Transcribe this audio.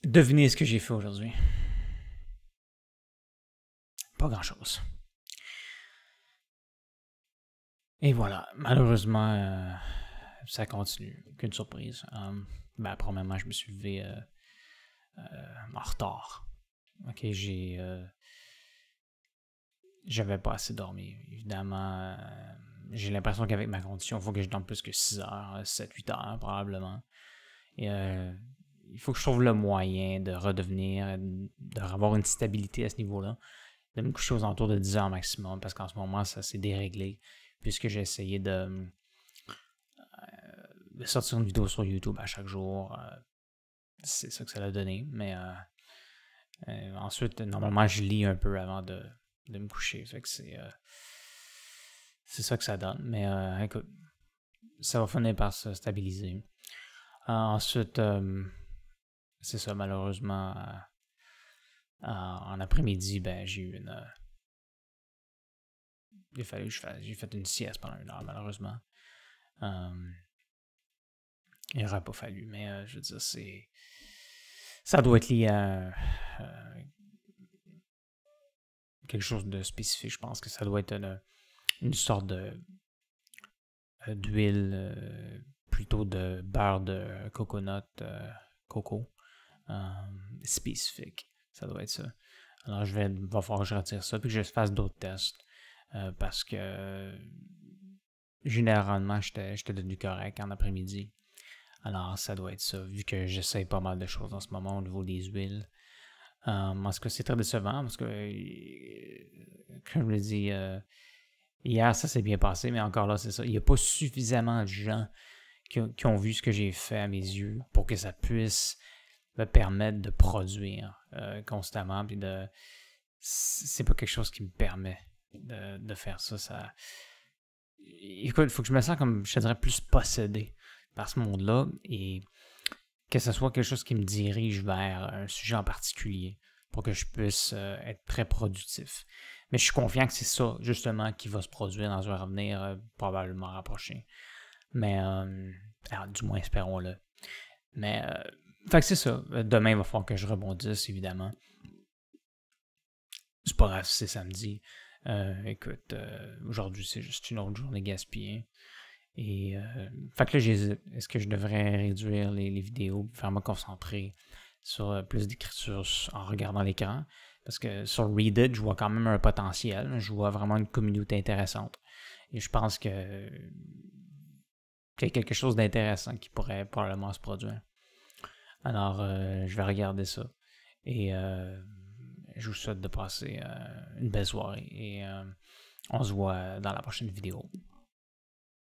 Devinez ce que j'ai fait aujourd'hui. Pas grand-chose. Et voilà, malheureusement, ça continue. Aucune surprise. Premièrement, je me suis levé en retard. Ok, j'avais pas assez dormi. Évidemment, j'ai l'impression qu'avec ma condition, il faut que je dorme plus que 6 heures, 7-8 heures probablement. Et il faut que je trouve le moyen de redevenir, de avoir une stabilité à ce niveau-là, de me coucher aux alentours de 10 heures maximum, parce qu'en ce moment, ça s'est déréglé, puisque j'ai essayé de sortir une vidéo sur YouTube à chaque jour. C'est ça que ça a donné, mais ensuite, normalement, je lis un peu avant de me coucher, fait que c'est ça que ça donne, mais écoute, ça va finir par se stabiliser. Ensuite, c'est ça, malheureusement, en après-midi, j'ai eu j'ai fait une sieste pendant 1 heure, malheureusement. Il n'aurait pas fallu, mais je veux dire, ça doit être lié à quelque chose de spécifique. Je pense que ça doit être une sorte d'huile, plutôt de beurre de coco, spécifique. Ça doit être ça. Alors, va falloir que je retire ça, puis que je fasse d'autres tests, parce que généralement, j'étais devenu correct en après-midi. Alors, ça doit être ça, vu que j'essaye pas mal de choses en ce moment au niveau des huiles. En ce cas, c'est très décevant, parce que, comme je l'ai dit, hier, ça s'est bien passé, mais encore là, c'est ça. Il n'y a pas suffisamment de gens qui ont vu ce que j'ai fait à mes yeux pour que ça puisse me permettre de produire constamment. Puis c'est pas quelque chose qui me permet de faire ça. Écoute, il faut que je me sente comme, je te dirais, plus possédé par ce monde-là et que ce soit quelque chose qui me dirige vers un sujet en particulier pour que je puisse être très productif. Mais je suis confiant que c'est ça, justement, qui va se produire dans un avenir probablement rapproché. Mais, alors, du moins, espérons-le. Mais, fait que c'est ça. Demain, il va falloir que je rebondisse, évidemment. C'est pas grave si c'est samedi. Écoute, aujourd'hui, c'est juste une autre journée gaspillée. Et, fait que là, j'hésite. Est-ce que je devrais réduire les vidéos, faire me concentrer sur plus d'écriture en regardant l'écran? Parce que sur Reddit, je vois quand même un potentiel. Je vois vraiment une communauté intéressante. Et je pense qu'il y a quelque chose d'intéressant qui pourrait probablement se produire. Alors, je vais regarder ça. Et je vous souhaite de passer une belle soirée. Et on se voit dans la prochaine vidéo.